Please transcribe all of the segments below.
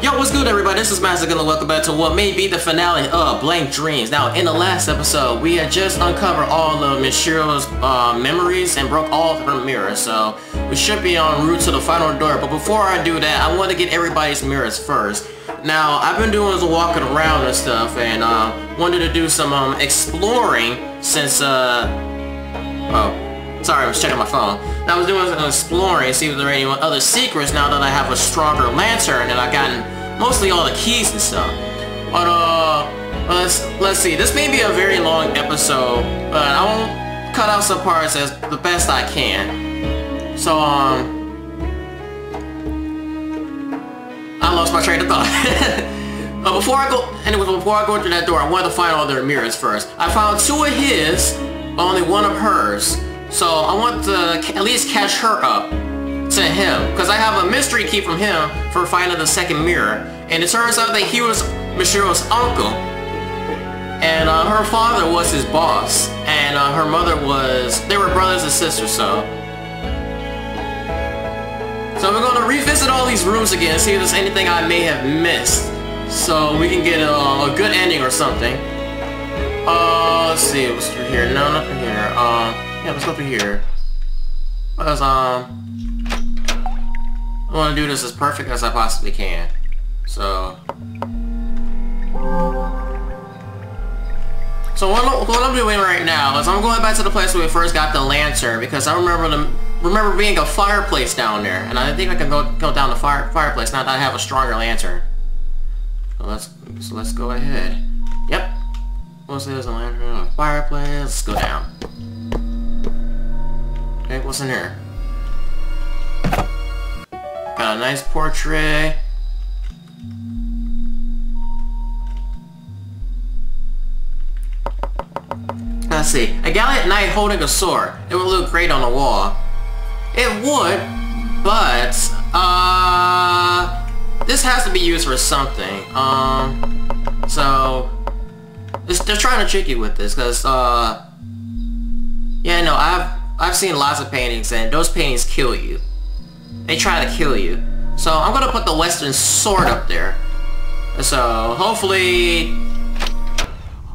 Yo, what's good everybody? This is Master Guil and welcome back to what may be the finale of Blank Dreams. Now, in the last episode, we had just uncovered all of Michiru's memories and broke all of her mirrors, so we should be en route to the final door. But before I do that, I want to get everybody's mirrors first. Now, I've been doing some walking around and stuff, and wanted to do some exploring since, oh, sorry, I was checking my phone. I was doing some exploring, see if there are any other secrets now that I have a stronger lantern and I've gotten mostly all the keys and stuff. But let's see. This may be a very long episode, but I won't cut out some parts as the best I can. So I lost my train of thought. But before I go through that door, I want to find all their mirrors first. I found 2 of his, but only 1 of hers. So I want to at least catch her up to him, because I have a mystery key from him for finding the second mirror. And it turns out that he was Michiru's uncle, and her father was his boss, and her mother was... they were brothers and sisters, so we're going to revisit all these rooms again, see if there's anything I may have missed, so we can get a good ending or something. Let's see, what's through here? No, nothing here. Yeah, let's go through here. Because, I want to do this as perfect as I possibly can. So what I'm doing right now is I'm going back to the place where we first got the lantern, because I remember being a fireplace down there, and I think I can go down the fireplace now that I have a stronger lantern. So let's go ahead. Yep. What's this? A lantern on a fireplace. Let's go down. Okay, what's in here? Got a nice portrait. Let's see. A gallant knight holding a sword. It would look great on the wall. It would, but this has to be used for something. So they're trying to trick you with this, because yeah, no, I've seen lots of paintings, and those paintings kill you. They try to kill you. So I'm gonna put the Western sword up there. So hopefully...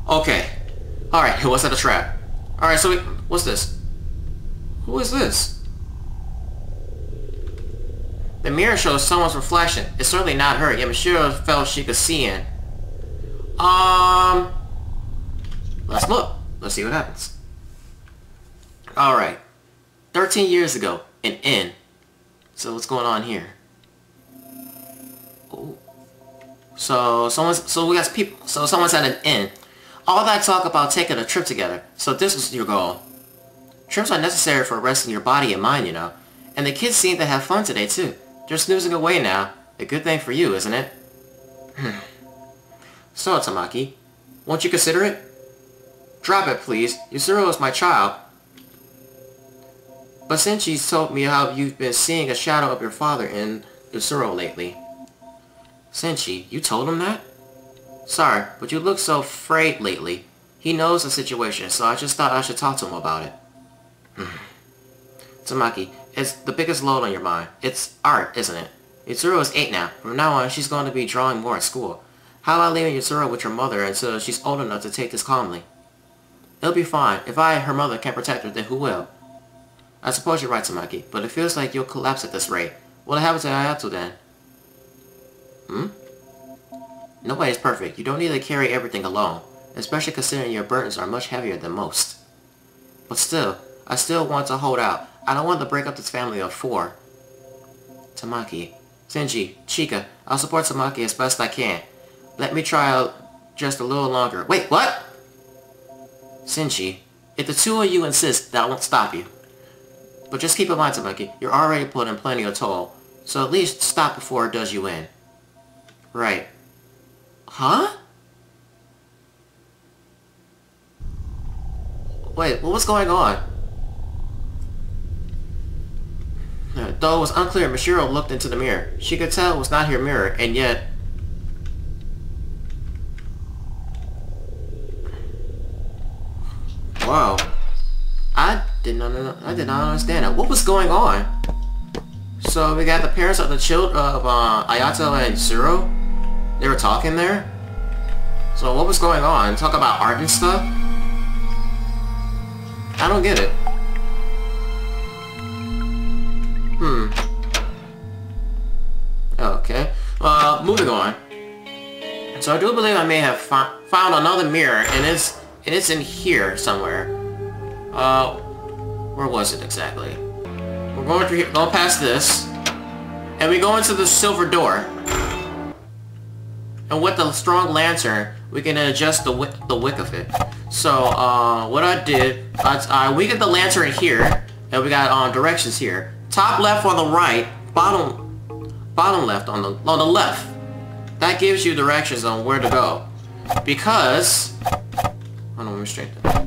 okay. Alright, it wasn't a trap. Alright, so what's this? Who is this? The mirror shows someone's reflection. It's certainly not her, yet Michiru felt she could see in. Let's look. Let's see what happens. Alright. 13 years ago, an inn. So what's going on here? Oh. Someone's at an inn. All that talk about taking a trip together. So this was your goal. Trips are necessary for resting your body and mind, you know. And the kids seem to have fun today too. They're snoozing away now. A good thing for you, isn't it? So, Tamaki, won't you consider it? Drop it, please. Yuzuru is my child. But Senchi's told me how you've been seeing a shadow of your father in Yuzuru lately. Senchi, you told him that? Sorry, but you look so frayed lately. He knows the situation, so I just thought I should talk to him about it. Tamaki, it's the biggest load on your mind. It's art, isn't it? Yuzuru is 8 now. From now on, she's going to be drawing more at school. How about leaving Yuzuru with your mother until she's old enough to take this calmly? It'll be fine. If her mother, can't protect her, then who will? I suppose you're right, Tamaki, but it feels like you'll collapse at this rate. What'll happen to Hayato then? Nobody's perfect. You don't need to carry everything alone, especially considering your burdens are much heavier than most. But still, I still want to hold out. I don't want to break up this family of 4. Tamaki, Senji, Chika, I'll support Tamaki as best I can. Let me try out just a little longer. Wait, what? Senji, if the 2 of you insist, that won't stop you. But just keep in mind, Tamaki, you're already putting plenty of toll, so at least stop before it does you in. Right. Huh? Wait, what was going on? Though it was unclear, Michiru looked into the mirror. She could tell it was not her mirror, and yet... Wow. I did not understand that. What was going on? So we got the parents of the children of Ayato and Zero. They were talking there. So what was going on? Talk about art and stuff? I don't get it. Okay. Moving on. So I do believe I may have found another mirror, and it's in here somewhere. Where was it exactly? We're going through here, going past this, and we go into the silver door. And with the strong lantern, we can adjust the wick of it. So, what I did, I weakened the lantern here, and we got directions here. Top left on the right, bottom left on the left. That gives you directions on where to go. Because, hold on, let me straighten that.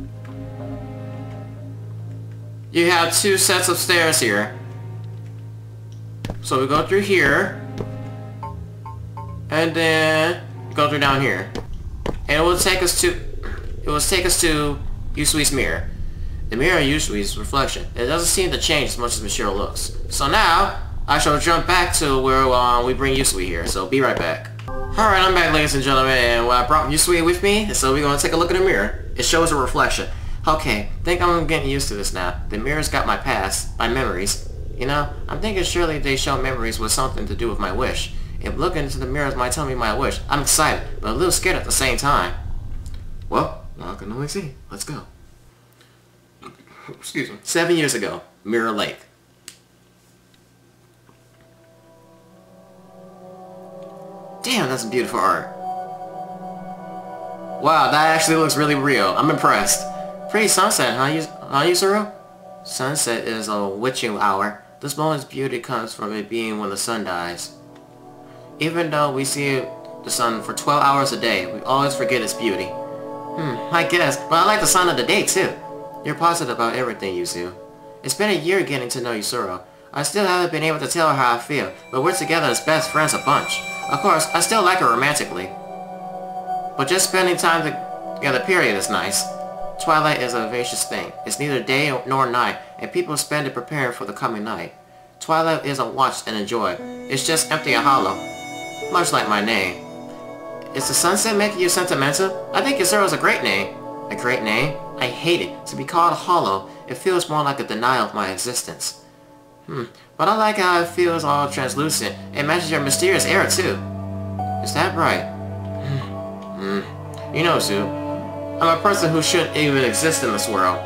You have two sets of stairs here. So we go through here, and then go through down here, and it will take us to Yusui's mirror. The mirror Yusui's reflection. It doesn't seem to change as much as Michiro looks. So now I shall jump back to where we bring Yusui here. So be right back. Alright, I'm back, ladies and gentlemen, and I brought Yusui with me, so we're gonna take a look at the mirror. It shows a reflection. Okay, think I'm getting used to this now. The mirror's got my past, my memories. You know, I'm thinking surely they show memories with something to do with my wish. If looking into the mirrors might tell me my wish, I'm excited, but a little scared at the same time. Well, I can only see. Let's go. Excuse me. 7 years ago, Mirror Lake. Damn, that's some beautiful art. Wow, that actually looks really real. I'm impressed. Pretty sunset, huh, Yuzuru? Sunset is a witching hour. This moment's beauty comes from it being when the sun dies. Even though we see the sun for 12 hours a day, we always forget its beauty. I guess, but I like the sun of the day too. You're positive about everything, Yuzu. It's been a year getting to know Yuzuru. I still haven't been able to tell her how I feel, but we're together as best friends a bunch. Of course, I still like her romantically. But just spending time together period is nice. Twilight is a vivacious thing. It's neither day nor night, and people spend it preparing for the coming night. Twilight isn't watched and enjoyed. It's just empty and hollow. Much like my name. Is the sunset making you sentimental? I think Yuzuru is a great name. A great name? I hate it. To be called hollow, it feels more like a denial of my existence. But I like how it feels all translucent. It matches your mysterious air too. Is that right? You know, Zu, I'm a person who shouldn't even exist in this world.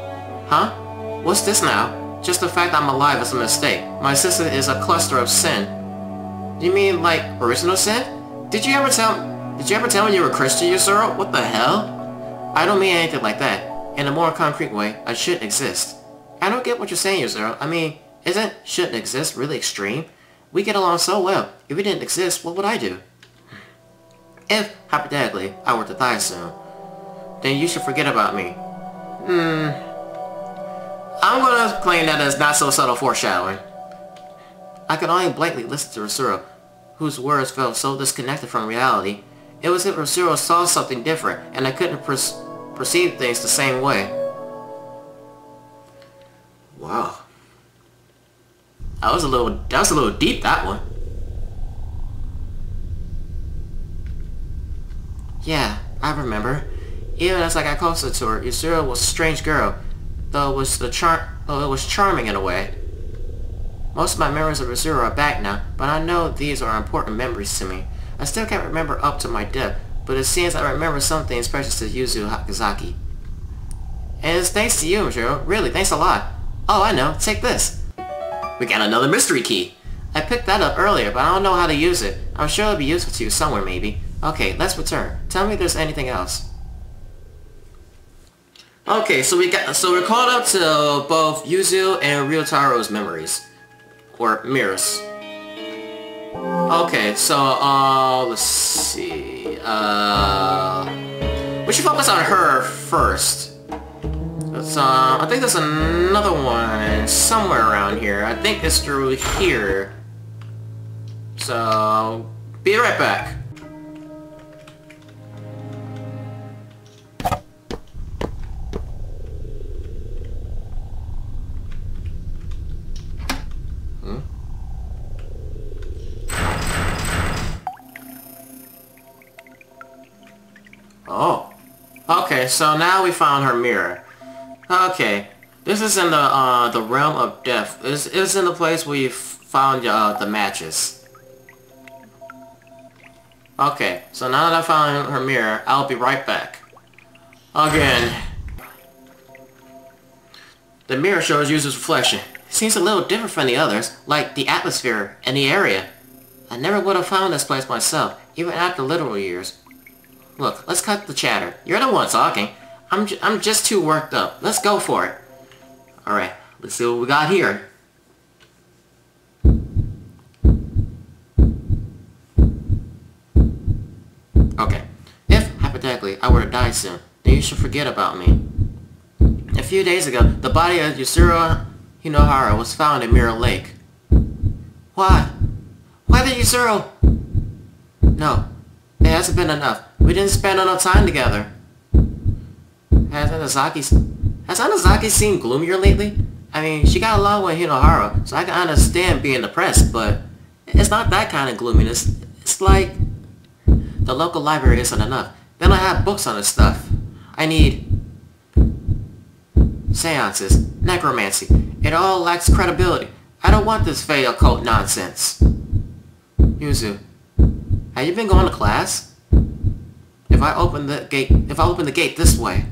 Huh? What's this now? Just the fact I'm alive is a mistake. My existence is a cluster of sin. You mean like original sin? Did you ever tell me you were Christian, Yuzuru? What the hell? I don't mean anything like that. In a more concrete way, I shouldn't exist. I don't get what you're saying, Yuzuru. I mean, isn't shouldn't exist really extreme? We get along so well. If we didn't exist, what would I do? If, hypothetically, I were to die soon, then you should forget about me. I'm gonna claim that as not so subtle foreshadowing. I could only blankly listen to Rasuro, whose words felt so disconnected from reality. It was as if Rasuro saw something different, and I couldn't perceive things the same way. Wow. That was a little deep, that one. Yeah, I remember. Even as I got closer to her, Yuzuru was a strange girl, though it was charming in a way. Most of my memories of Yuzuru are back now, but I know these are important memories to me. I still can't remember up to my depth, but it seems I remember some things precious to Yuzu Hakazaki. And it's thanks to you, Yuzuru. Really, thanks a lot. Oh, I know. Take this. We got another mystery key. I picked that up earlier, but I don't know how to use it. I'm sure it'll be useful to you somewhere, maybe. Okay, let's return. Tell me if there's anything else. Okay, so we're caught up to both Yuzu and Ryotaro's memories. Or mirrors. Okay, so let's see. We should focus on her first. I think there's another one somewhere around here. I think it's through here. So, be right back. Oh. Okay, so now we found her mirror. Okay. This is in the realm of death. It's in the place where you found the matches. Okay, so now that I found her mirror, I'll be right back. Again. The mirror shows user's reflection. It seems a little different from the others, like the atmosphere and the area. I never would have found this place myself, even after literal years. Look, let's cut the chatter. You're the one talking. I'm just too worked up. Let's go for it. Alright, let's see what we got here. Okay. If, hypothetically, I were to die soon, then you should forget about me. A few days ago, the body of Yusuro Hinohara was found in Mirror Lake. Why? Why the Yusuro? No, it hasn't been enough. We didn't spend enough time together. Has Anazaki seemed gloomier lately? I mean, she got along with Hinohara, so I can understand being depressed, but it's not that kind of gloominess. It's like the local library isn't enough. They don't have books on this stuff. I need seances, necromancy. It all lacks credibility. I don't want this fey occult nonsense. Yuzu, have you been going to class? If I open the gate this way.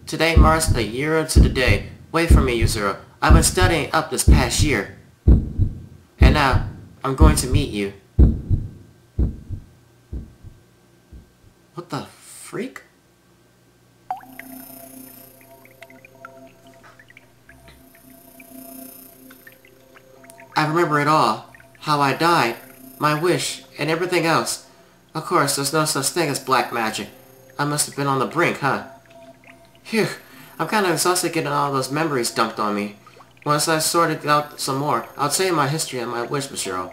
Today marks a year to the day. Wait for me, Yuzuru. I've been studying up this past year. And now, I'm going to meet you. What the freak? I remember it all. How I died, my wish, and everything else. Of course, there's no such thing as black magic. I must have been on the brink, huh? Phew, I'm kind of exhausted getting all those memories dumped on me. Once I've sorted out some more, I'll tell you my history and my wish, Mishiro.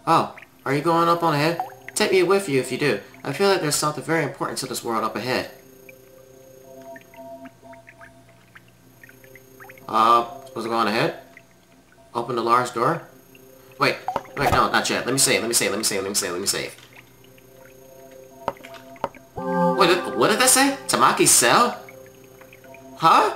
Oh, are you going up on ahead? Take me with you if you do. I feel like there's something very important to this world up ahead. Supposed to go on ahead? Open the large door? Wait, no, not yet. Let me save. What did that say? Tamaki's cell? Huh?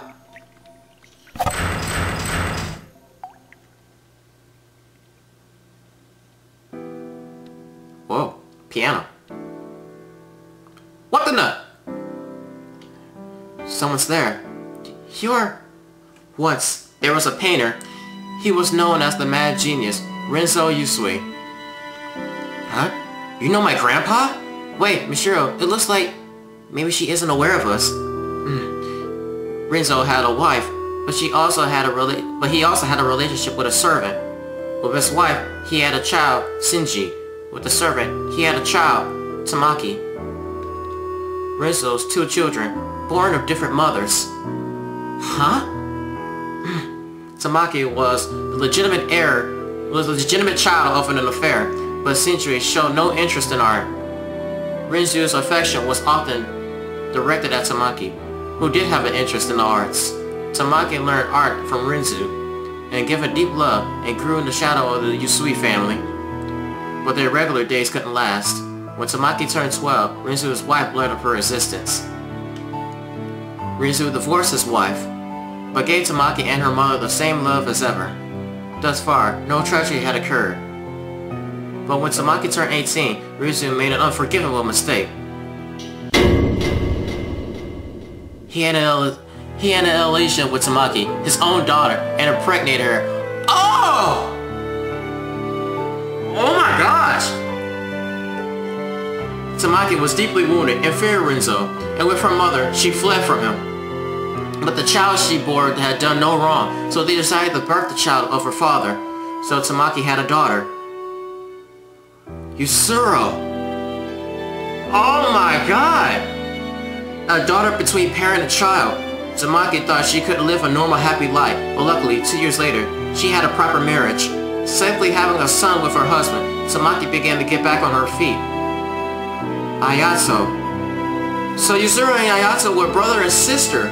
Whoa, piano. What the nut? Someone's there. Once, there was a painter. He was known as the mad genius, Renzo Usui. Huh? You know my grandpa? Wait, Mishiro, it looks like maybe she isn't aware of us. Renzo had a wife, but he also had a relationship with a servant. With his wife, he had a child, Shinji. With the servant, he had a child, Tamaki. Renzo's 2 children, born of different mothers. Huh? Tamaki was the legitimate child of an affair, but Shinji showed no interest in art. Renzo's affection was often directed at Tamaki, who did have an interest in the arts. Tamaki learned art from Renzo, and gave a deep love, and grew in the shadow of the Usui family. But their regular days couldn't last. When Tamaki turned 12, Renzo's wife learned of her existence. Renzo divorced his wife, but gave Tamaki and her mother the same love as ever. Thus far, no tragedy had occurred. But when Tamaki turned 18, Renzo made an unforgivable mistake. He had an relation with Tamaki, his own daughter, and impregnated her. Oh! Oh my gosh! Tamaki was deeply wounded and feared Renzo, and with her mother, she fled from him. But the child she bore had done no wrong, so they decided to birth the child of her father. So Tamaki had a daughter. Yusuro! Oh my god! A daughter between parent and child. Tamaki thought she could live a normal happy life, but luckily, 2 years later, she had a proper marriage. Safely having a son with her husband, Tamaki began to get back on her feet. Ayato. So Yusuro and Ayato were brother and sister.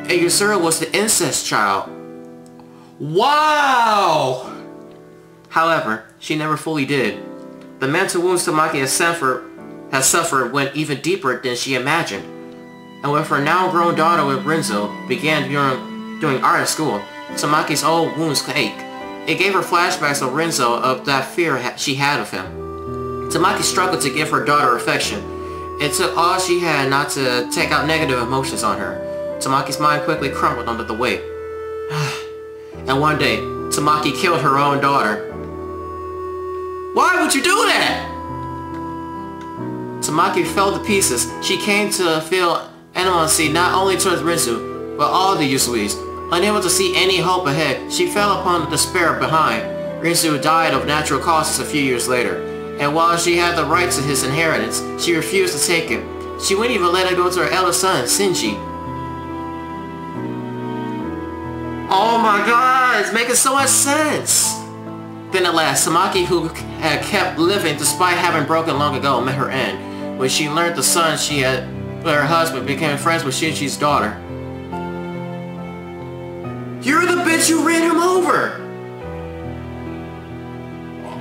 And Yusuro was the incest child. Wow! However, she never fully did. The mental wounds Tamaki had suffered had suffered went even deeper than she imagined. And with her now grown daughter with Renzo began doing art at school, Tamaki's old wounds ached. It gave her flashbacks of Renzo of that fear she had of him. Tamaki struggled to give her daughter affection. It took all she had not to take out negative emotions on her. Tamaki's mind quickly crumbled under the weight. And one day, Tamaki killed her own daughter. Why would you do that? Tamaki fell to pieces. She came to feel animosity not only towards Renzo, but all the Yusuis. Unable to see any hope ahead, she fell upon the despair behind. Renzo died of natural causes a few years later, and while she had the right to his inheritance, she refused to take it. She wouldn't even let it go to her eldest son, Shinji. Oh my god, it's making so much sense! Then at last, Tamaki, who had kept living despite having broken long ago, met her end, when she learned the son she had with her husband became friends with Shinji's daughter. You're the bitch who ran him over!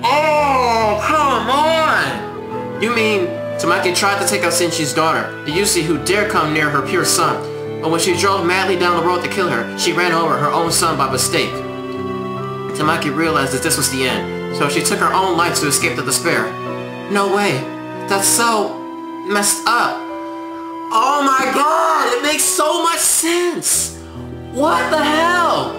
Oh, come on! You mean Tamaki tried to take out Shinji's daughter, the Yusi who dared come near her pure son, but when she drove madly down the road to kill her, she ran over her own son by mistake. Tamaki realized that this was the end, so she took her own life to escape the despair. No way! That's so messed up! Oh my god! It makes so much sense! What the hell?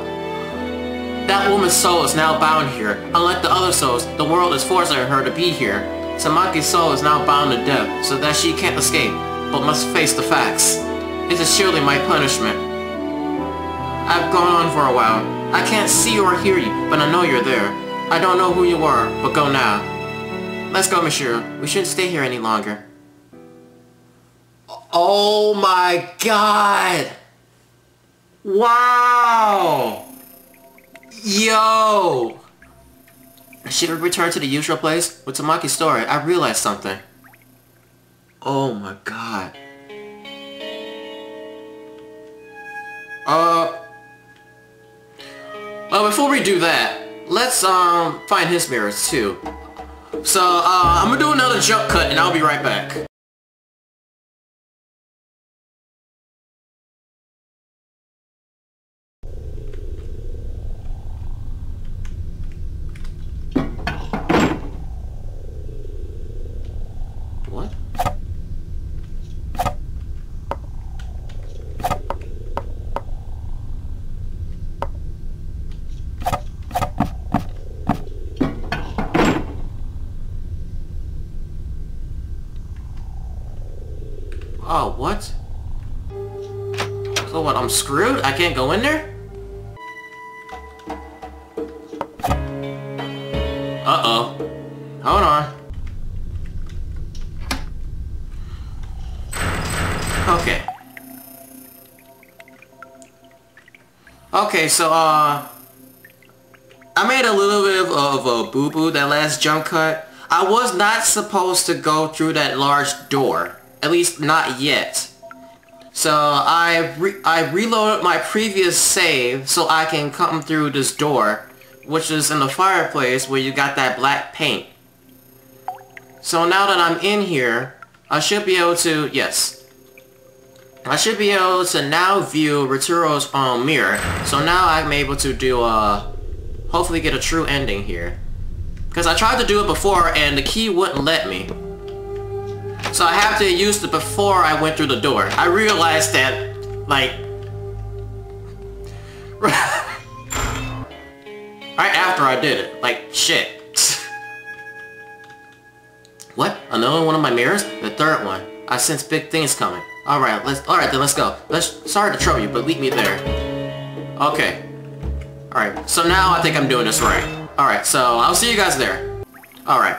That woman's soul is now bound here. Unlike the other souls, the world is forcing her to be here. Tamaki's soul is now bound to death, so that she can't escape, but must face the facts. This is surely my punishment. I've gone on for a while. I can't see or hear you, but I know you're there. I don't know who you are, but go now. Let's go, monsieur. We shouldn't stay here any longer. Oh my god! Wow! Yo! Should we return to the usual place? With Tamaki's story, I realized something. Oh my god. Well, before we do that, let's find his mirrors too. So, I'm gonna do another jump cut and I'll be right back. What? Oh, what? So what, I'm screwed? I can't go in there? Uh-oh. Hold on. Okay. Okay, so, I made a little bit of a boo-boo that last jump cut. I was not supposed to go through that large door. At least not yet. So I reloaded my previous save so I can come through this door, which is in the fireplace where you got that black paint. So now that I'm in here, I should be able to, yes. I should be able to now view Rituro's mirror. So now I'm able to do, hopefully get a true ending here. Because I tried to do it before and the key wouldn't let me. So I have to use it before I went through the door. I realized that, like... right after I did it. Like, shit. What? Another one of my mirrors? The third one. I sense big things coming. Alright, then let's go. Sorry to trouble you, but leave me there. Okay. Alright, so now I think I'm doing this right. Alright, so I'll see you guys there. Alright.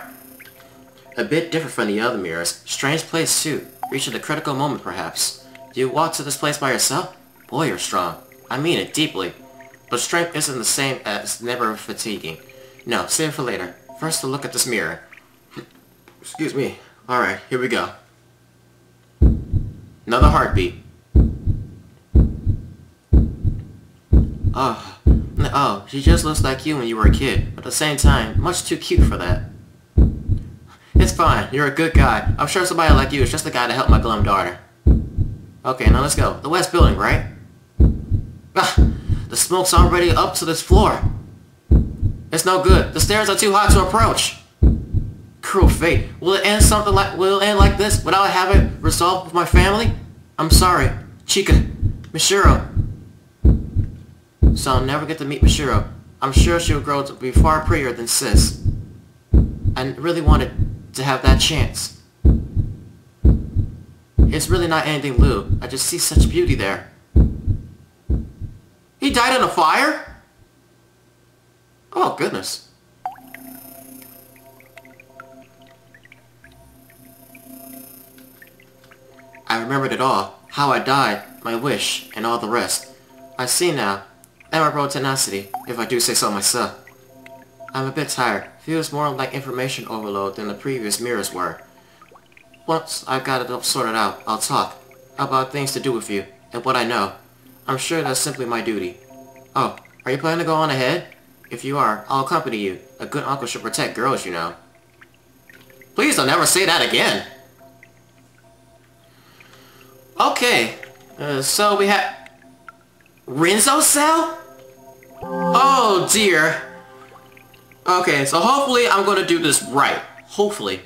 A bit different from the other mirrors. Strange place too. Reaching the critical moment perhaps. Do you walk to this place by yourself? Boy, you're strong. I mean it deeply. But strength isn't the same as never fatiguing. No, save it for later. First, to look at this mirror. Excuse me. Alright, here we go. Another heartbeat. Oh, she just looks like you when you were a kid. But at the same time, much too cute for that. It's fine. You're a good guy. I'm sure somebody like you is just the guy to help my glum daughter. Okay, now let's go. The west building, right? Ah, the smoke's already up to this floor. It's no good. The stairs are too hot to approach. Cruel fate. Will it end like this without having it resolved with my family? I'm sorry. Chica. Mishiro. So I'll never get to meet Mishiro. I'm sure she'll grow to be far prettier than Sis. I really wanted to have that chance. It's really not anything lewd. I just see such beauty there. He died in a fire? Oh, goodness. I remembered it all. How I died, my wish, and all the rest. I see now. Admirable tenacity, if I do say so myself. I'm a bit tired. Feels more like information overload than the previous mirrors were. Once I've got it all sorted out, I'll talk about things to do with you, and what I know. I'm sure that's simply my duty. Oh, are you planning to go on ahead? If you are, I'll accompany you. A good uncle should protect girls, you know. Please don't ever say that again! Okay, so we have... Renzo's cell? Oh dear. Okay, so hopefully I'm gonna do this right. Hopefully.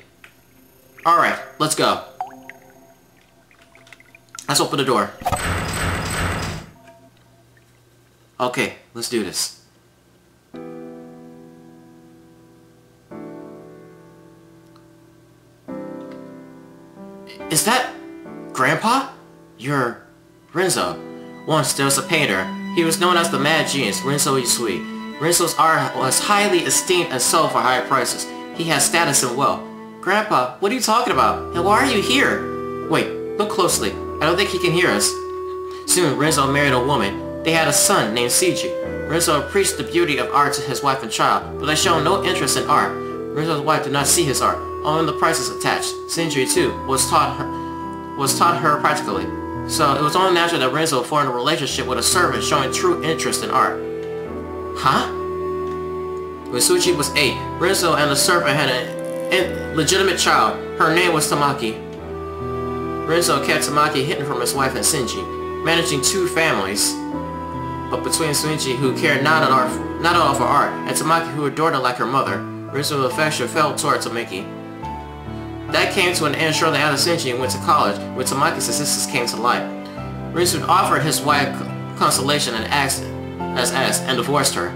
Alright, let's go. Let's open the door. Okay, let's do this. Is that... Grandpa? You're... Renzo. Once there was a painter. He was known as the Mad Genius, Renzo Usui. Renzo's art was highly esteemed and sold for high prices. He has status and wealth. Grandpa, what are you talking about? And why are you here? Wait, look closely. I don't think he can hear us. Soon, Renzo married a woman. They had a son named Seiji. Renzo preached the beauty of art to his wife and child, but they showed no interest in art. Renzo's wife did not see his art, only the prices attached. Seiji, too, was taught her practically. So it was only natural that Renzo formed a relationship with a servant showing true interest in art. Huh? When Suchi was 8, Renzo and the servant had an illegitimate child. Her name was Tamaki. Renzo kept Tamaki hidden from his wife and Shinji, managing 2 families. But between Shinji, who cared not at all for art, and Tamaki, who adored her like her mother, Renzo's affection fell toward Tamaki. That came to an end shortly after Shinji went to college, when Tamaki's existence came to light. Renzo offered his wife consolation and and divorced her.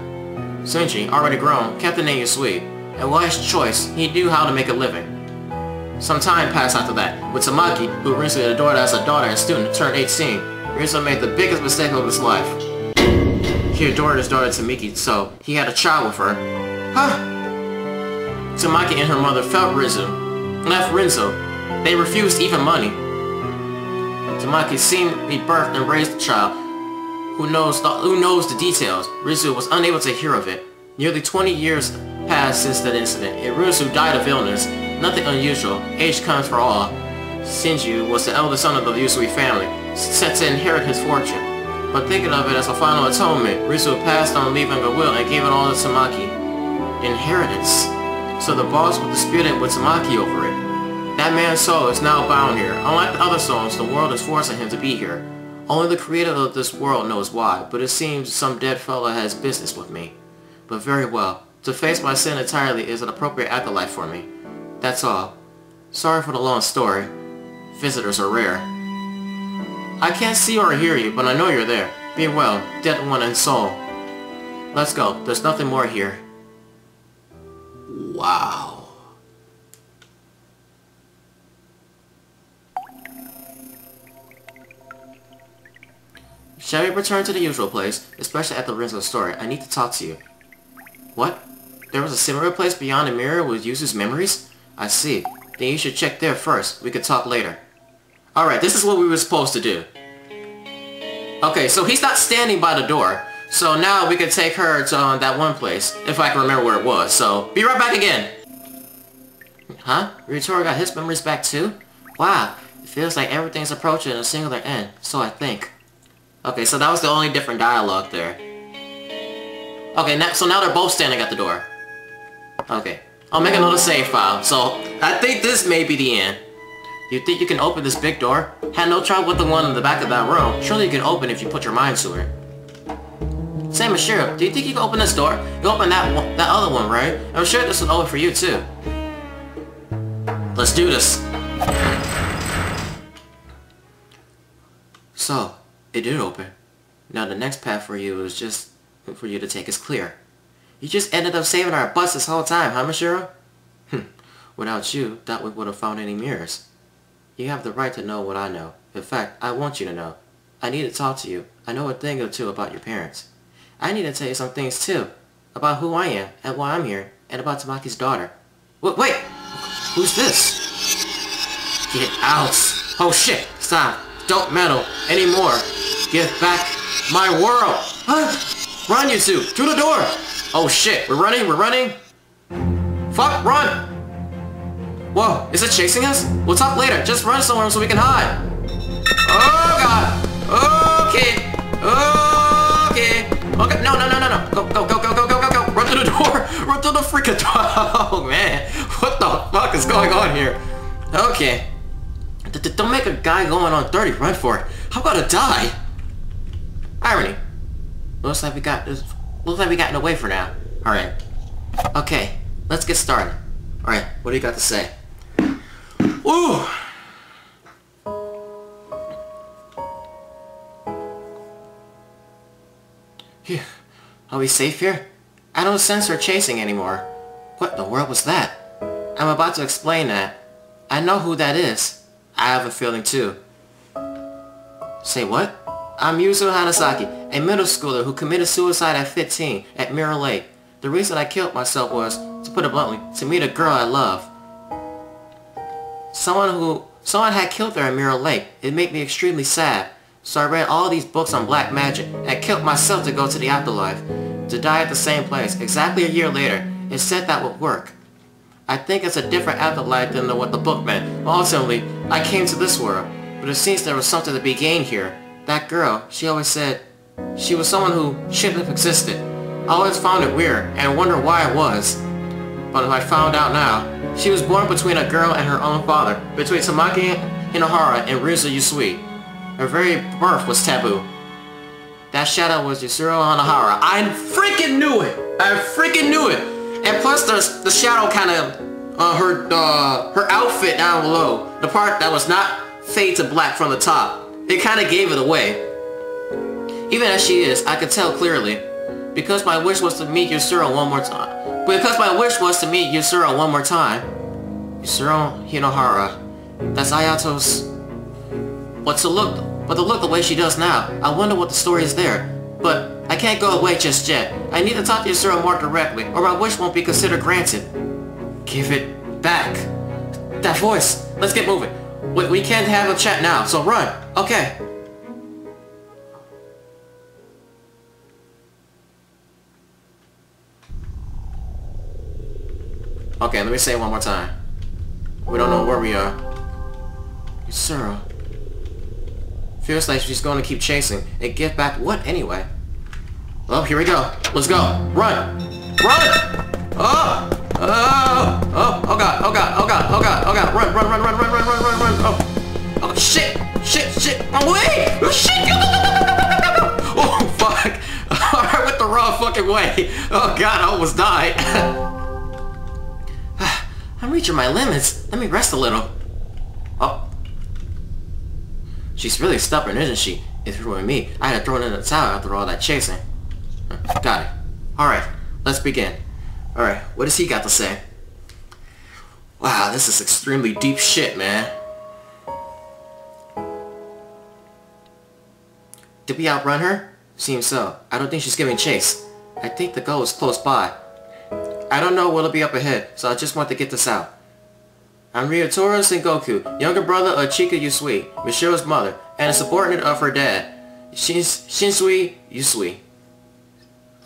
Shinji, already grown, kept the name Usui, and while his choice, he knew how to make a living. Some time passed after that, with Tamaki, who Renzo adored as a daughter and student, turned 18. Renzo made the biggest mistake of his life. He adored his daughter Tamaki, so he had a child with her. Huh? Tamaki and her mother felt left Renzo. They refused even money. Tamaki seemingly birthed and raised the child. Who knows the details? Renzo was unable to hear of it. Nearly 20 years passed since that incident, and Renzo died of illness. Nothing unusual. Age comes for all. Shinji was the eldest son of the Usui family, set to inherit his fortune. But thinking of it as a final atonement, Renzo passed on leaving a will and gave it all to Tamaki. Inheritance. So the boss was disputing with Tamaki over it. That man's soul is now bound here. Unlike the other souls, the world is forcing him to be here. Only the creator of this world knows why, but it seems some dead fella has business with me. But very well. To face my sin entirely is an appropriate acolyte for me. That's all. Sorry for the long story. Visitors are rare. I can't see or hear you, but I know you're there. Be well, dead one and soul. Let's go. There's nothing more here. Wow. Shall we return to the usual place, especially at the Renzo story? I need to talk to you. What? There was a similar place beyond the mirror with Yuzu's memories? I see. Then you should check there first. We could talk later. Alright, this is what we were supposed to do. Okay, so he's not standing by the door. So now we could take her to that one place, if I can remember where it was. So, be right back again! Huh? Ryutori got his memories back too? Wow, it feels like everything's approaching a singular end, so I think. Okay, so that was the only different dialogue there. Okay, so now they're both standing at the door. Okay, I'll make another save file. So, I think this may be the end. Do you think you can open this big door? Had no trouble with the one in the back of that room. Surely you can open if you put your mind to it. Say, Mashiro, do you think you can open this door? You open that other one, right? I'm sure this will open for you too. Let's do this. So, it did open. Now the next path for you is just for you to take is clear. You just ended up saving our butts this whole time, huh, Mashiro? Without you, that we would have found any mirrors. You have the right to know what I know. In fact, I want you to know. I need to talk to you. I know a thing or two about your parents. I need to tell you some things too. About who I am, and why I'm here, and about Tamaki's daughter. Wait! Who's this? Get out! Oh shit! Stop! Don't meddle anymore! Give back my world! Huh? Run, you two! Through the door! Oh shit! We're running! Fuck! Run! Whoa! Is it chasing us? We'll talk later. Just run somewhere so we can hide. Oh god! Okay! No! Go! Run through the door! Run through the freaking door! Oh man! What the fuck is going on here? Okay. Don't make a guy going on 30 run for it. How about a die? Irony. Looks like we got in the way for now. Alright. Okay. Let's get started. Alright. What do you got to say? Ooh! Phew. Are we safe here? I don't sense her chasing anymore. What in the world was that? I'm about to explain that. I know who that is. I have a feeling too. Say what? I'm Yuzo Hanasaki, a middle schooler who committed suicide at 15 at Mirror Lake. The reason I killed myself was, to put it bluntly, to meet a girl I love. Someone had killed her at Mirror Lake. It made me extremely sad. So I read all these books on black magic and killed myself to go to the afterlife. To die at the same place, exactly a year later. It said that would work. I think it's a different afterlife than what the book meant. Ultimately, I came to this world. But it seems there was something to be gained here. That girl, she always said she was someone who shouldn't have existed. I always found it weird and wondered why it was. But I found out now. She was born between a girl and her own father, between Tamaki Hinohara and Riza Yusui. Her very birth was taboo. That shadow was Yusuro Hinohara. I freaking knew it! And plus the shadow kind of, her outfit down below, the part that was not fade to black from the top, it kind of gave it away. Even as she is, I could tell clearly. Because my wish was to meet Yusuro one more time. Yusuro Hinohara. That's Ayato's... But to look the way she does now, I wonder what the story is there. But I can't go away just yet. I need to talk to Yusuro more directly, or my wish won't be considered granted. Give it back. That voice. Let's get moving. We can't have a chat now, so run. Okay. Okay, let me say it one more time. We don't know where we are. Yusuro. Feels like she's going to keep chasing and get back what anyway? Well, here we go. Let's go. Run! Oh god. Run. Oh shit. Away! Oh shit! Oh fuck. I went the wrong fucking way. Oh god, I almost died. I'm reaching my limits. Let me rest a little. Oh. She's really stubborn, isn't she? If it were me, I'd have thrown in the towel after all that chasing. Got it. Alright, let's begin. Alright, what does he got to say? Wow, this is extremely deep shit, man. Did we outrun her? Seems so. I don't think she's giving chase. I think the goal is close by. I don't know what'll be up ahead, so I just want to get this out. I'm Ryotaro Sengoku, younger brother of Chika Yusui, Mishiro's mother, and a subordinate of her dad, Shinsui Yusui.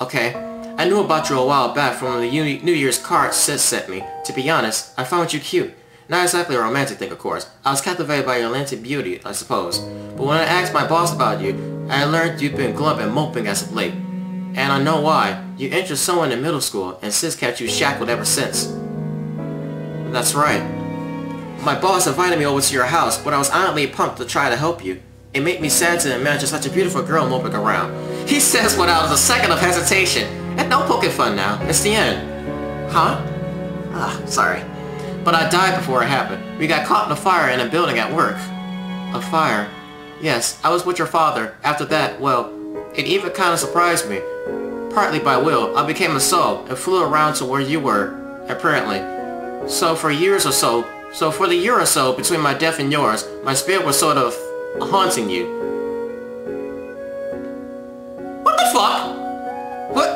Okay, I knew about you a while back from the New Year's card Sis sent me. To be honest, I found you cute. Not exactly a romantic thing, of course. I was captivated by your Atlantic beauty, I suppose. But when I asked my boss about you, I learned you've been glum and moping as of late. And I know why. You entered someone in middle school, and Sis kept you shackled ever since. That's right. My boss invited me over to your house, but I was honestly pumped to try to help you. It made me sad to imagine such a beautiful girl moping around. He says without a second of hesitation. And no poking fun now. It's the end. Huh? Sorry. But I died before it happened. We got caught in a fire in a building at work. A fire? Yes, I was with your father. After that, well, it even kind of surprised me. Partly by will, I became a soul and flew around to where you were, apparently. So for the year or so between my death and yours, my spirit was sort of haunting you. What the fuck? What?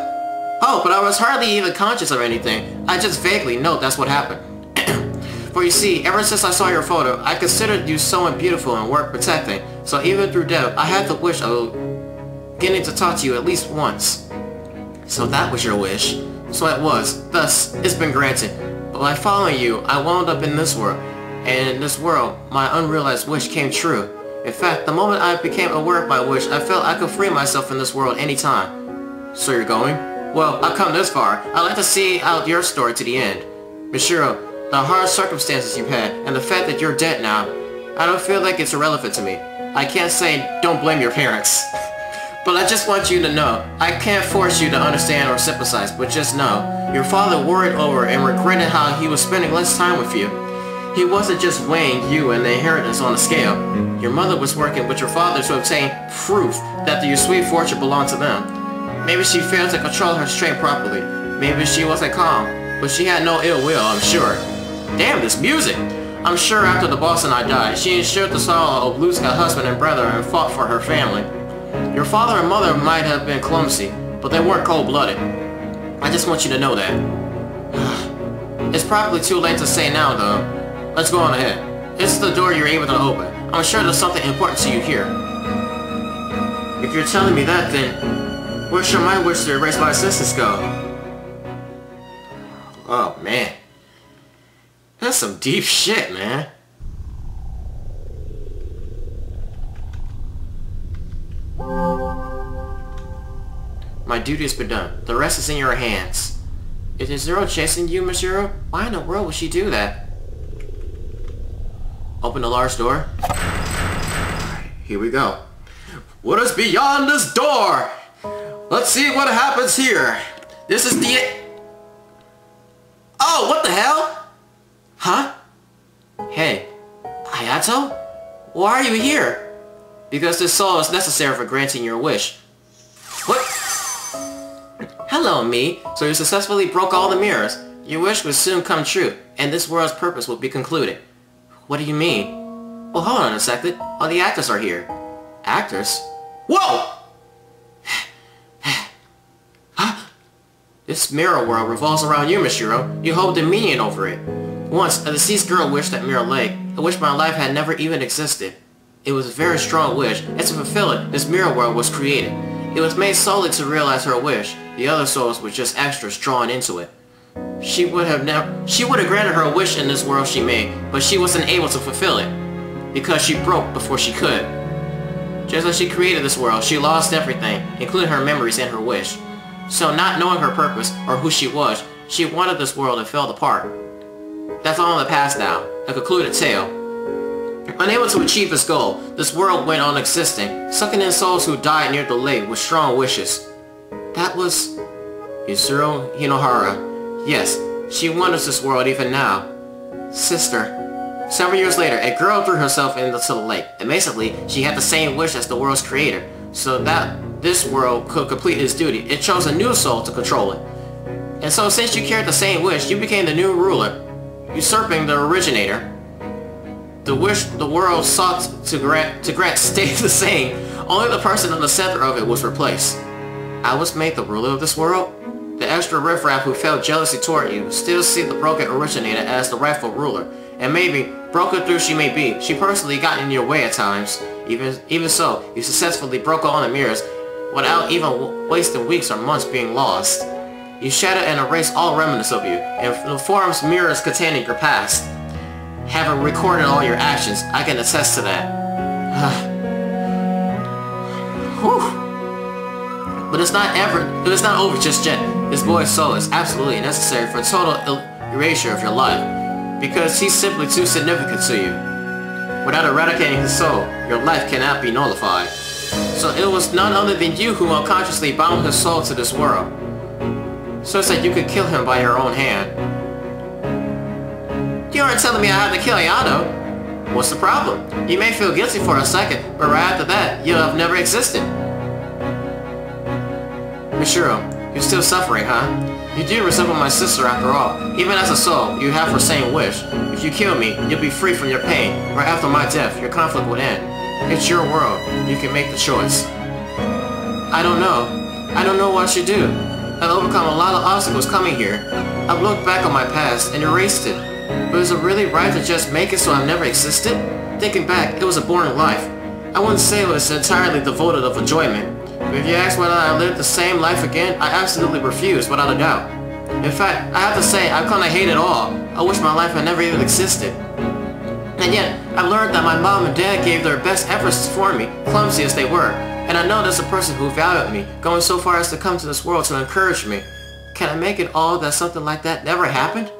Oh, but I was hardly even conscious of anything. I just vaguely know that's what happened. For you see, ever since I saw your photo, I considered you so beautiful and worth protecting. So even through death, I had the wish of getting to talk to you at least once. So that was your wish. So it was. Thus, it's been granted. But by following you, I wound up in this world. And in this world, my unrealized wish came true. In fact, the moment I became aware of my wish, I felt I could free myself from this world anytime. So you're going? Well, I've come this far. I'd like to see out your story to the end. Michiro, the hard circumstances you've had, and the fact that you're dead now, I don't feel like it's irrelevant to me. I can't say don't blame your parents. But I just want you to know, I can't force you to understand or sympathize, but just know, your father worried over and regretted how he was spending less time with you. He wasn't just weighing you and the inheritance on a scale. Your mother was working with your father to obtain proof that your sweet fortune belonged to them. Maybe she failed to control her strength properly. Maybe she wasn't calm, but she had no ill will, I'm sure. Damn, this music! I'm sure after the boss and I died, she ensured the sorrow of losing her husband and brother and fought for her family. Your father and mother might have been clumsy, but they weren't cold-blooded. I just want you to know that. It's probably too late to say now, though. Let's go on ahead. This is the door you're able to open. I'm sure there's something important to you here. If you're telling me that, then where should my wish to erase my existence go? Oh, man. That's some deep shit, man. My duty has been done. The rest is in your hands. Is Zero chasing you, Michiro? Why in the world would she do that? Open the large door. Here we go. What is beyond this door? Let's see what happens here. This is the... Oh, what the hell? Huh? Hey, Hayato? Why are you here? Because this soul is necessary for granting your wish. What? Hello, me. So you successfully broke all the mirrors. Your wish will soon come true, and this world's purpose will be concluded. What do you mean? Well, hold on a second. All the actors are here. Actors? Whoa! Huh? This mirror world revolves around you, Michiro. You hold dominion over it. Once, a deceased girl wished that Mirror Lake, a wish my life had never even existed. It was a very strong wish, and to fulfill it, this mirror world was created. It was made solely to realize her wish. The other souls were just extras drawn into it. She would have granted her wish in this world she made, but she wasn't able to fulfill it, because she broke before she could. Just as she created this world, she lost everything, including her memories and her wish. So not knowing her purpose, or who she was, she wanted this world and fell apart. That's all in the past now, a concluded tale. Unable to achieve its goal, this world went on existing, sucking in souls who died near the lake with strong wishes. That was... Yuzuru Hinohara. Yes, she wanders this world even now. Sister. Several years later, a girl threw herself into the lake. Amazingly, she had the same wish as the world's creator, so that this world could complete its duty. It chose a new soul to control it. And so since you carried the same wish, you became the new ruler, usurping the originator. The wish the world sought to grant stayed the same. Only the person in the center of it was replaced. I was made the ruler of this world? The extra riffraff who felt jealousy toward you still see the broken originator as the rightful ruler. And maybe, broken through she may be, she personally got in your way at times. Even so, you successfully broke all the mirrors without even wasting weeks or months being lost. You shattered and erased all remnants of you, and the forms mirrors containing your past. Having recorded all your actions, I can attest to that. Whew. But it's not over just yet. This boy's soul is absolutely necessary for total erasure of your life. Because he's simply too significant to you. Without eradicating his soul, your life cannot be nullified. So it was none other than you who unconsciously bound his soul to this world, so that you could kill him by your own hand. You aren't telling me I had to kill Ayato. What's the problem? You may feel guilty for a second, but right after that, you'll have never existed. Mishiro, you're still suffering, huh? You do resemble my sister after all. Even as a soul, you have her same wish. If you kill me, you'll be free from your pain. Right after my death, your conflict would end. It's your world. You can make the choice. I don't know. I don't know what I should do. I've overcome a lot of obstacles coming here. I've looked back on my past and erased it. But is it really right to just make it so I've never existed? Thinking back, it was a boring life. I wouldn't say it was entirely devoid of enjoyment. But if you ask whether I lived the same life again, I absolutely refuse, without a doubt. In fact, I have to say, I kinda hate it all. I wish my life had never even existed. And yet, I've learned that my mom and dad gave their best efforts for me, clumsy as they were. And I know there's a person who valued me, going so far as to come to this world to encourage me. Can I make it all that something like that never happened?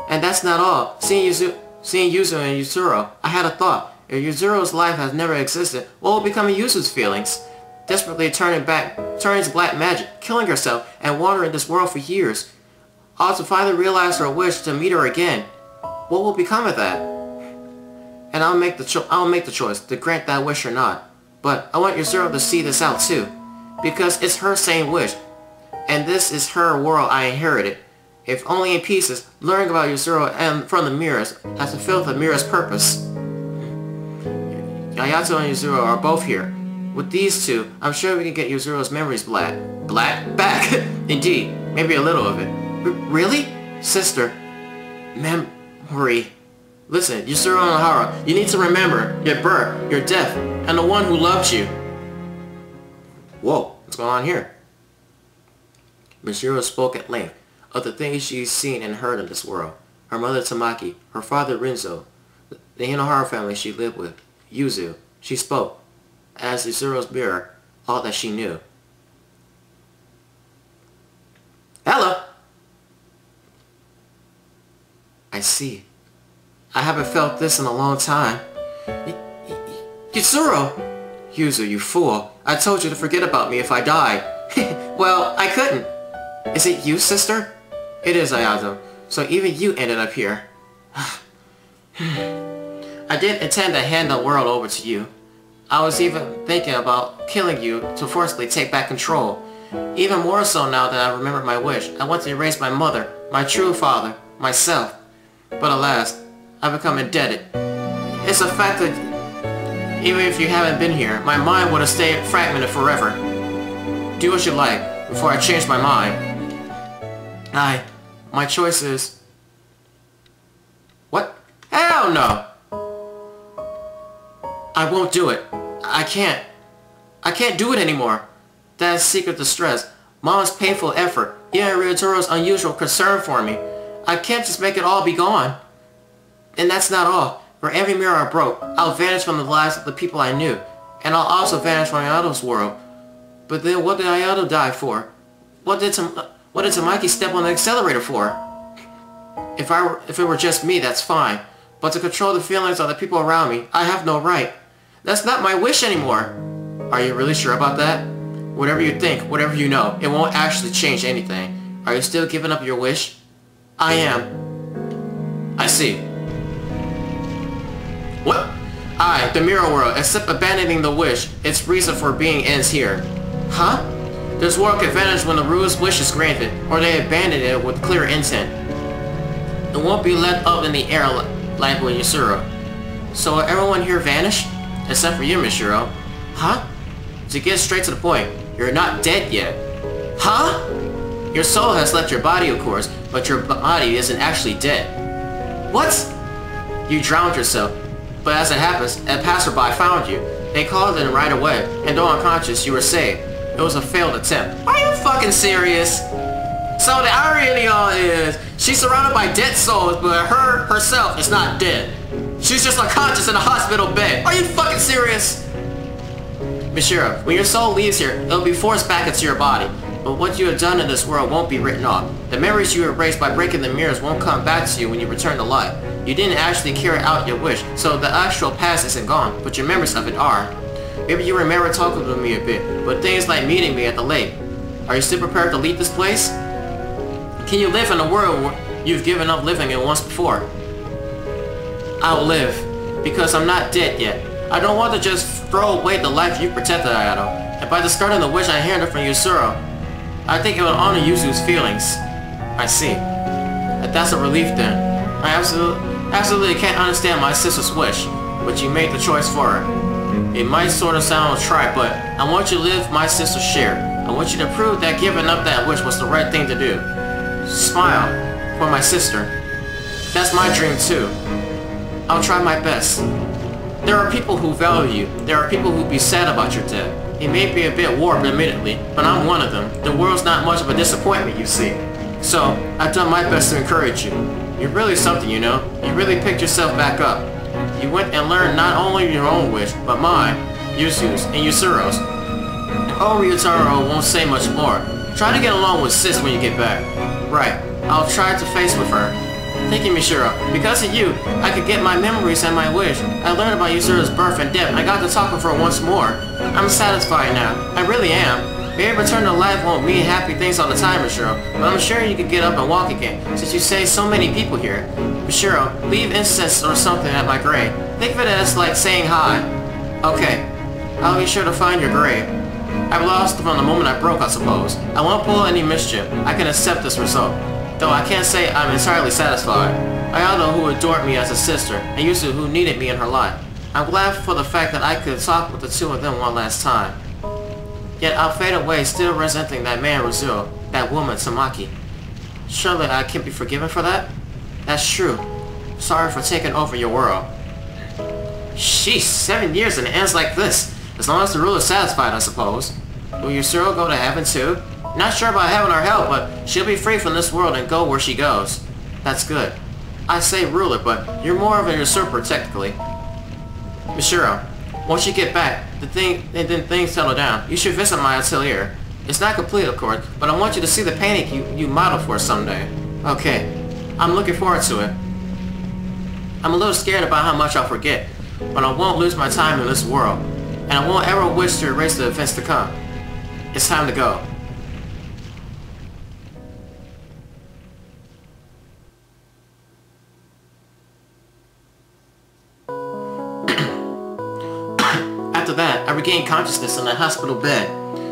And that's not all. Seeing Yuzu and Yuzuru, I had a thought. If Yuzuru's life has never existed, what will become of Yuzu's feelings? Desperately turning to black magic, killing herself, and wandering this world for years. All to finally realize her wish to meet her again. What will become of that? And I'll make the choice to grant that wish or not. But I want Yuzuru to see this out too. Because it's her same wish. And this is her world I inherited. If only in pieces, learning about Yuzuru and from the mirrors has fulfilled the mirror's purpose. Ayato and Yuzuru are both here. With these two, I'm sure we can get Yuzuru's memories back. Indeed, maybe a little of it. Really? Sister. Memory. Listen, Yuzuru Nohara, you need to remember your birth, your death, and the one who loved you. Whoa, what's going on here? Mishiro spoke at length of the things she's seen and heard in this world. Her mother Tamaki, her father Rinzo, the Hinohara family she lived with, Yuzu. She spoke, as Yuzuru's mirror, all that she knew. Hello! I see. I haven't felt this in a long time. Yuzuru! Yuzu, you fool. I told you to forget about me if I died. Well, I couldn't. Is it you, sister? It is, Ayato. So even you ended up here. I didn't intend to hand the world over to you. I was even thinking about killing you to forcibly take back control. Even more so now that I remember my wish. I want to erase my mother, my true father, myself. But alas, I've become indebted. It's a fact that even if you haven't been here, my mind would have stayed fragmented forever. Do what you like before I change my mind. My choice is... What? Hell no! I won't do it. I can't do it anymore. Dad's secret distress, Mom's painful effort, even Ryuteru's unusual concern for me. I can't just make it all be gone. And that's not all. For every mirror I broke, I'll vanish from the lives of the people I knew. And I'll also vanish from Ayato's world. But then what did Ayato die for? What did Tamaki step on the accelerator for? If it were just me, that's fine. But to control the feelings of the people around me, I have no right. That's not my wish anymore. Are you really sure about that? Whatever you think, whatever you know, it won't actually change anything. Are you still giving up your wish? I am. I see. What? The mirror world, except abandoning the wish, its reason for being ends here. Huh? This world can vanish when the ruler's wish is granted, or they abandon it with clear intent. It won't be left up in the air like with Yuzuru. So will everyone here vanish? Except for you, Mishiro. Huh? To get straight to the point, you're not dead yet. Huh? Your soul has left your body, of course, but your body isn't actually dead. What? You drowned yourself, but as it happens, a passerby found you. They called in right away, and though unconscious, you were saved. It was a failed attempt. Are you fucking serious? So the irony of all is, she's surrounded by dead souls, but herself is not dead. She's just unconscious in a hospital bed. Are you fucking serious? Mishiro, when your soul leaves here, it'll be forced back into your body. But what you have done in this world won't be written off. The memories you erased by breaking the mirrors won't come back to you when you return to life. You didn't actually carry out your wish, so the actual past isn't gone, but your memories of it are. Maybe you remember talking to me a bit, but things like meeting me at the lake. Are you still prepared to leave this place? Can you live in a world where you've given up living in once before? I'll live, because I'm not dead yet. I don't want to just throw away the life you protected, Ayato. And by discarding the wish I inherited from Yusuro, I think it would honor Yuzu's feelings. I see. That's a relief then. I absolutely can't understand my sister's wish, but you made the choice for her. It might sort of sound trite, but I want you to live my sister's share. I want you to prove that giving up that wish was the right thing to do. Smile for my sister. That's my dream too. I'll try my best. There are people who value you. There are people who be sad about your death. It may be a bit warped admittedly, but I'm one of them. The world's not much of a disappointment, you see. So, I've done my best to encourage you. You're really something, you know. You really picked yourself back up. You went and learned not only your own wish, but mine, Yuzu's, and Yusuro's. Oh, Ryutaro won't say much more. Try to get along with Sis when you get back. Right. I'll try to face with her. Thank you, Mishiro. Because of you, I could get my memories and my wish. I learned about Yusuro's birth and death. I got to talk with her once more. I'm satisfied now. I really am. Maybe return to life won't mean happy things all the time, Mishiro, but I'm sure you could get up and walk again, since you say so many people here. Mishiro, leave incense or something at my grave. Think of it as like saying hi. Okay. I'll be sure to find your grave. I've lost from the moment I broke, I suppose. I won't pull any mischief. I can accept this result. Though I can't say I'm entirely satisfied. Ayato, who adored me as a sister, and Yuzu, who needed me in her life. I'm glad for the fact that I could talk with the two of them one last time. Yet I'll fade away still resenting that man Rizzo, that woman Tamaki. Surely I can be forgiven for that? That's true. Sorry for taking over your world. Sheesh, 7 years and it ends like this. As long as the ruler's satisfied, I suppose. Will Yusuro go to heaven too? Not sure about heaven or hell, but she'll be free from this world and go where she goes. That's good. I say ruler, but you're more of a usurper technically. Mishiro, once you get back, then things settle down. You should visit my atelier. It's not complete, of course, but I want you to see the painting you modeled for someday. Okay, I'm looking forward to it. I'm a little scared about how much I'll forget, but I won't lose my time in this world, and I won't ever wish to erase the events to come. It's time to go. After that, I regained consciousness in the hospital bed.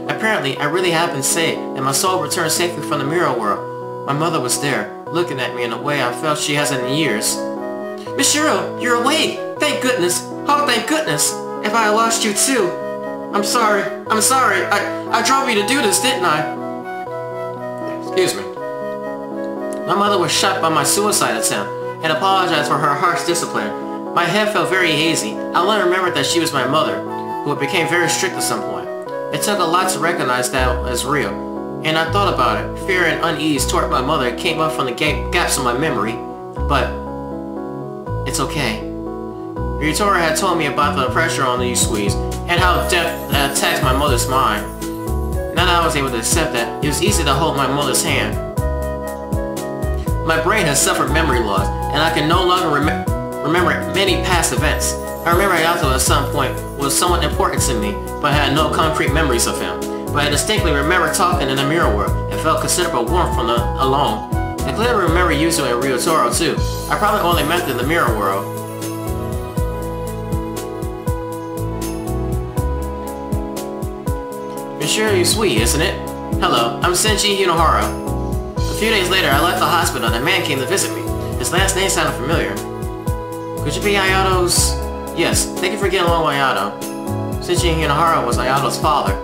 Apparently, I really have been saved, and my soul returned safely from the mirror world. My mother was there, looking at me in a way I felt she hasn't in years. Mishiro, you're awake! Thank goodness! Oh, thank goodness! If I had lost you too! I'm sorry. I drove you to do this, didn't I? Excuse me. My mother was shocked by my suicide attempt, and apologized for her harsh discipline. My head felt very hazy. I only remembered that she was my mother, who became very strict at some point. It took a lot to recognize that as real, and I thought about it. Fear and unease toward my mother came up from the gaps in my memory, but it's okay. Ryutora had told me about the pressure on the squeeze, and how death attacked my mother's mind. Now that I was able to accept that, it was easy to hold my mother's hand. My brain has suffered memory loss, and I can no longer remember many past events. I remember Ayato at some point was somewhat important to me, but I had no concrete memories of him. But I distinctly remember talking in the mirror world, and felt considerable warmth from the alone. I clearly remember Yuzu and Ryutaro too. I probably only met in the mirror world. Sure, you're sweet, isn't it? Hello, I'm Senshi Hinohara. A few days later, I left the hospital and a man came to visit me. His last name sounded familiar. Could you be Ayato's? Yes, thank you for getting along with Ayato. Senshi Hinohara was Ayato's father,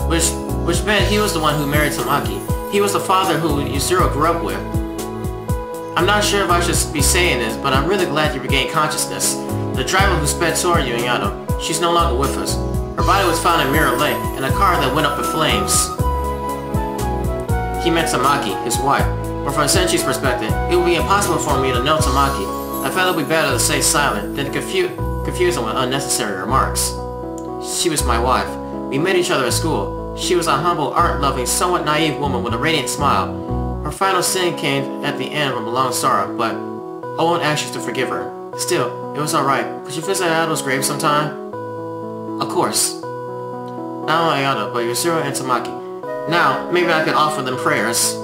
which meant he was the one who married Tamaki. He was the father who Yusuro grew up with. I'm not sure if I should be saying this, but I'm really glad you regained consciousness. The driver who sped toward you, Ayato, she's no longer with us. Her body was found in Mirror Lake, in a car that went up in flames. He meant Tamaki, his wife, but from Senshi's perspective, it would be impossible for me to know Tamaki. I felt it would be better to stay silent than to confuse him with unnecessary remarks. She was my wife. We met each other at school. She was a humble, art-loving, somewhat naive woman with a radiant smile. Her final sin came at the end of a long sorrow, but I won't ask you to forgive her. Still, it was alright. Could you visit Ayato's grave sometime? Of course. Not only Ayato, but Yuzuru and Tamaki. Now, maybe I could offer them prayers.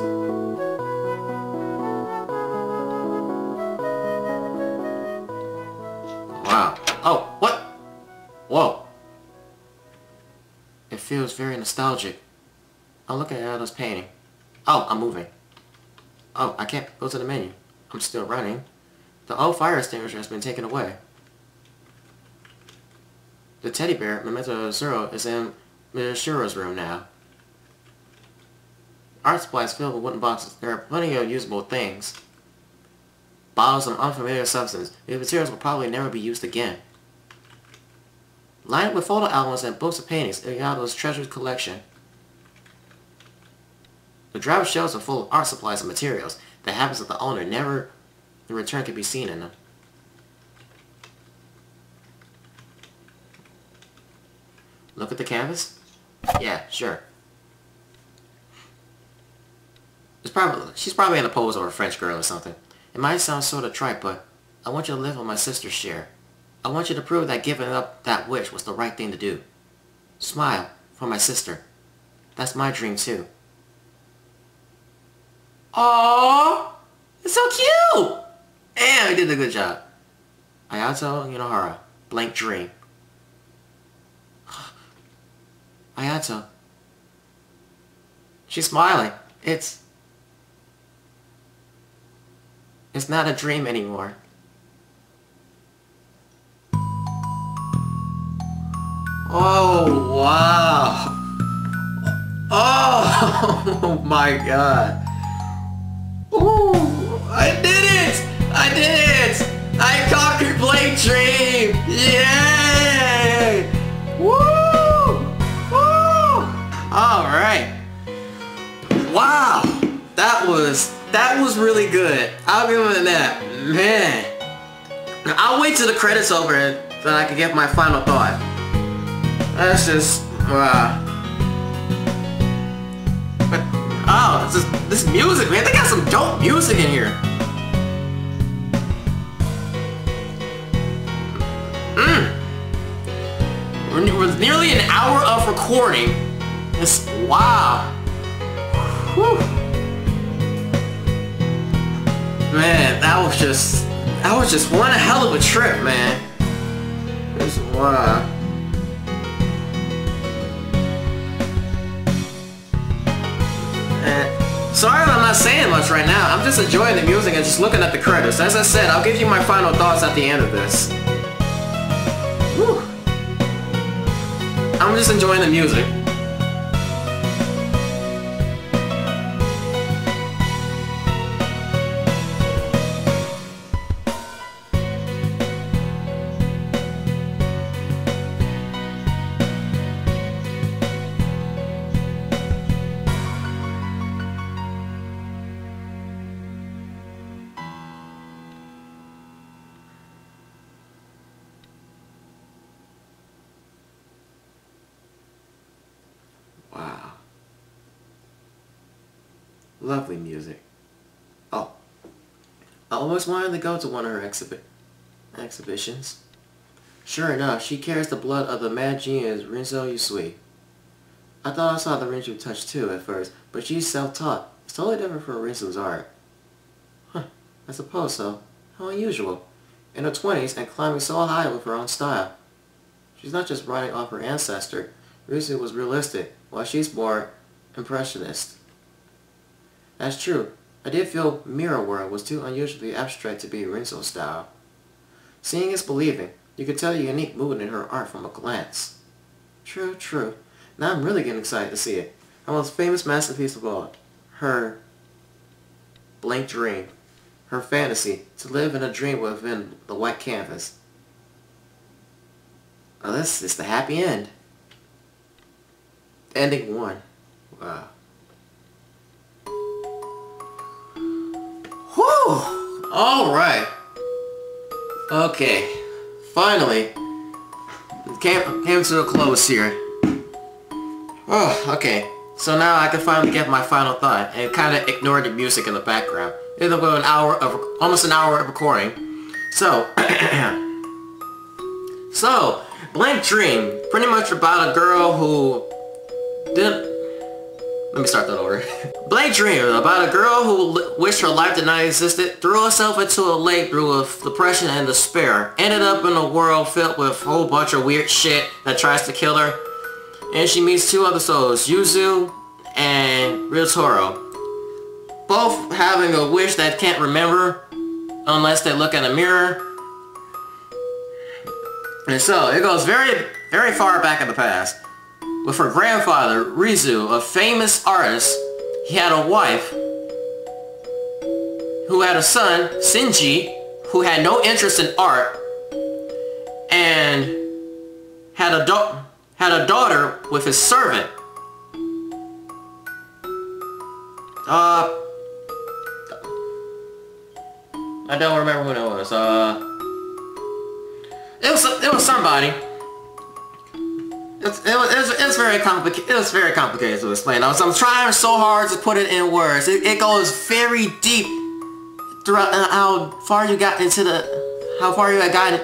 Wow. Oh, what? Whoa. It feels very nostalgic. I'll look at Ayato's painting. Oh, I'm moving. Oh, I can't go to the menu. I'm still running. The old fire extinguisher has been taken away. The teddy bear, Memento Zero, is in Mishiro's room now. Art supplies filled with wooden boxes. There are plenty of usable things. Bottles of unfamiliar substance. These materials will probably never be used again. Lined with photo albums and books of paintings, Ayato's treasured collection. The driver's shelves are full of art supplies and materials. The habits of the owner never in return can be seen in them. Look at the canvas? Yeah, sure. She's probably in a pose of a French girl or something. It might sound sort of trite, but I want you to live on my sister's share. I want you to prove that giving up that wish was the right thing to do. Smile for my sister. That's my dream too. Aww! It's so cute! Damn, he did a good job. Ayato Yunohara. Blank dream. Ayato. She's smiling. It's not a dream anymore. Oh, wow. Oh, my God. Ooh, I did it! I did it! I conquered Blank Dream! Yay! Woo! Woo! Alright. Wow! That was really good. I'll give him that. Man. I'll wait till the credits over and then I can get my final thought. That's just wow. But oh, this music, man, they got some dope music in here. With nearly an hour of recording. This wow. Whew. Man, that was just one hell of a trip, man. Just wow. Sorry I'm not saying much right now. I'm just enjoying the music and just looking at the credits. As I said, I'll give you my final thoughts at the end of this. Whew. I'm just enjoying the music. Wow. Lovely music. Oh. I always wanted to go to one of her exhibitions. Sure enough, she carries the blood of the mad genius Rinzo Yusui. I thought I saw the Rinzo touch too at first, but she's self-taught. It's totally different from Rinzo's art. Huh, I suppose so. How unusual. In her 20s and climbing so high with her own style. She's not just writing off her ancestor. Rinzo was realistic, while she's more impressionist. That's true. I did feel Mirror World was too unusually abstract to be Rinzo's style. Seeing is believing. You could tell the unique mood in her art from a glance. True, true. Now I'm really getting excited to see it. Her most famous masterpiece of all. Her blank dream. Her fantasy. To live in a dream within the white canvas. Oh, this is the happy end. Ending 1. Wow. Whew! Alright. Okay. Finally. Came to a close here. Oh, okay. So now I can finally get my final thought and kind of ignore the music in the background. It'll go almost an hour of recording. So, Blank Dream, pretty much about a girl who didn't... Let me start that over. Blank Dream, about a girl who wished her life did not exist, threw herself into a lake through a depression and despair, ended up in a world filled with a whole bunch of weird shit that tries to kill her, and she meets two other souls, Yuzu and Ryotaro, both having a wish that can't remember unless they look in a mirror. And so, it goes very, very far back in the past. With her grandfather, Rizu, a famous artist, he had a wife who had a son, Shinji, who had no interest in art, and had a daughter with his servant. I don't remember who that was. It was somebody. It's very complicated. It was very complicated to explain. I'm trying so hard to put it in words. It goes very deep throughout how far you had gotten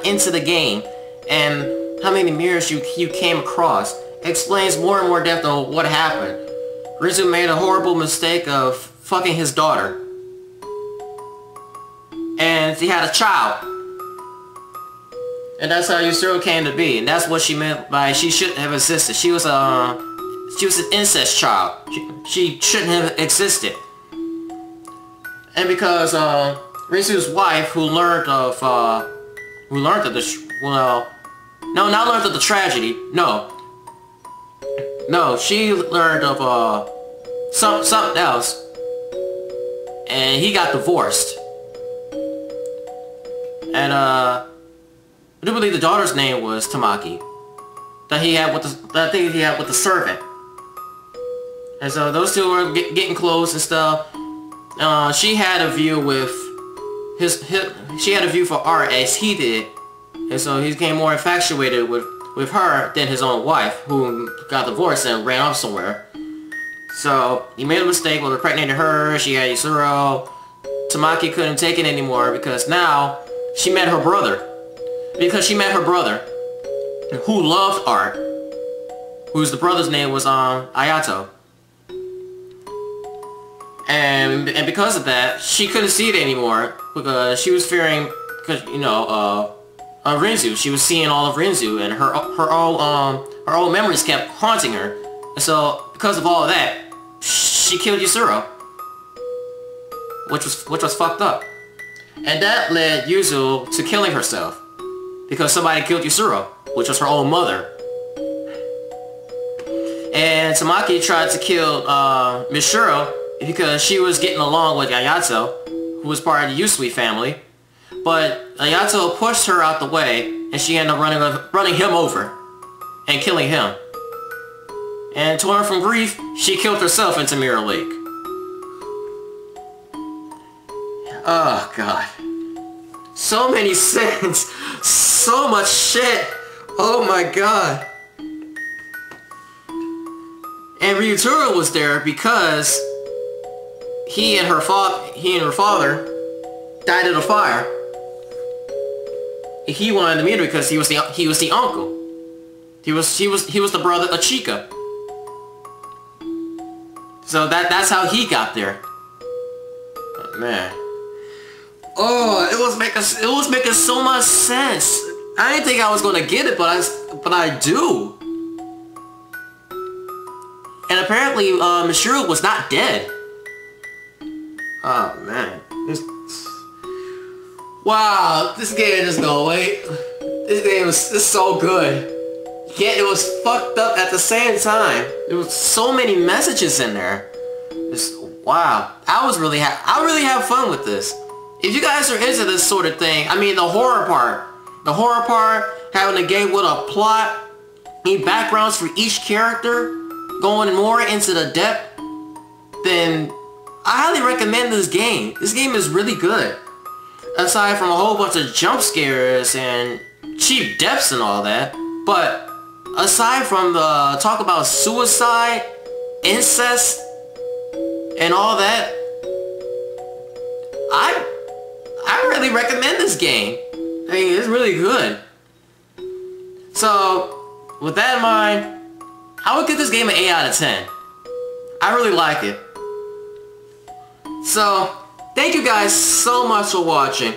into the game, and how many mirrors you came across. It explains more and more depth on what happened. Rizu made a horrible mistake of fucking his daughter, and he had a child. And that's how Yusuru came to be, and that's what she meant by she shouldn't have existed. She was an incest child. She shouldn't have existed. And because Rizu's wife, who learned of the tragedy. No, she learned of something else, and he got divorced. And I do believe the daughter's name was Tamaki, that he had with the servant. And so those two were getting close and stuff. She had a view with she had a view for art as he did, and so he became more infatuated with her than his own wife, who got divorced and ran off somewhere. So he made a mistake, impregnated her. She had Yusuru. Tamaki couldn't take it anymore because now she met her brother. Who loved art, whose the brother's name was Ayato. And because of that, she couldn't see it anymore because she was fearing, because Rinzu. She was seeing all of Rinzu, and her old memories kept haunting her. And so because of all of that, she killed Yusuru, which was fucked up. And that led Yuzu to killing herself because somebody killed Yusuru, which was her own mother. And Tamaki tried to kill Mishiro because she was getting along with Ayato, who was part of the Yusui family. But Ayato pushed her out the way, and she ended up running him over and killing him. And torn from grief, she killed herself into Mirror Lake. Oh god. So many sins. So much shit. Oh my god. And Ryutaro was there because he and her father died in a fire. He wanted to meet her because he was the uncle. He was the brother of Chika. So that's how he got there. Oh, man. Oh, it was making so much sense. I didn't think I was gonna get it, but I do. And apparently, Mishiro was not dead. Oh man, wow, this game is gonna wait. This game is so good. Yet it was fucked up at the same time. There was so many messages in there. Wow, I really have fun with this. If you guys are into this sort of thing, I mean the horror part, having a game with a plot, need backgrounds for each character, going more into the depth, then I highly recommend this game. This game is really good. Aside from a whole bunch of jump scares and cheap deaths and all that, but aside from the talk about suicide, incest, and all that, I really recommend this game. I mean, it's really good. So, with that in mind, I would give this game an 8 out of 10. I really like it. So, thank you guys so much for watching.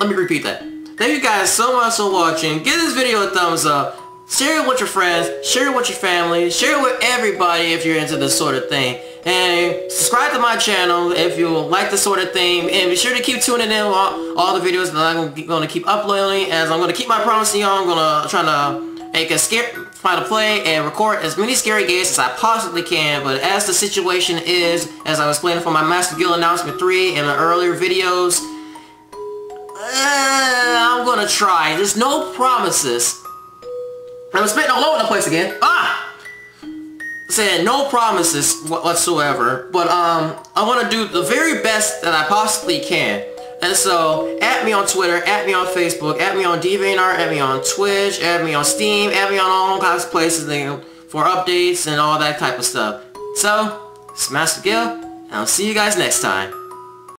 Let me repeat that. Thank you guys so much for watching. Give this video a thumbs up. Share it with your friends. Share it with your family. Share it with everybody if you're into this sort of thing. And subscribe to my channel if you like this sort of thing. And be sure to keep tuning in on all the videos that I'm going to keep uploading. As I'm going to keep my promise to y'all, I'm going to try to make a try to play and record as many scary games as I possibly can. But as the situation is, as I was explaining for my Master Guil announcement 3 in the earlier videos, I'm going to try. There's no promises. I'm spitting all over the place again. Saying no promises whatsoever, but I want to do the very best that I possibly can. And so, add me on Twitter, add me on Facebook, add me on DeviantArt, add me on Twitch, add me on Steam, add me on all kinds of places for updates and all that type of stuff. So, it's Master Guil, and I'll see you guys next time.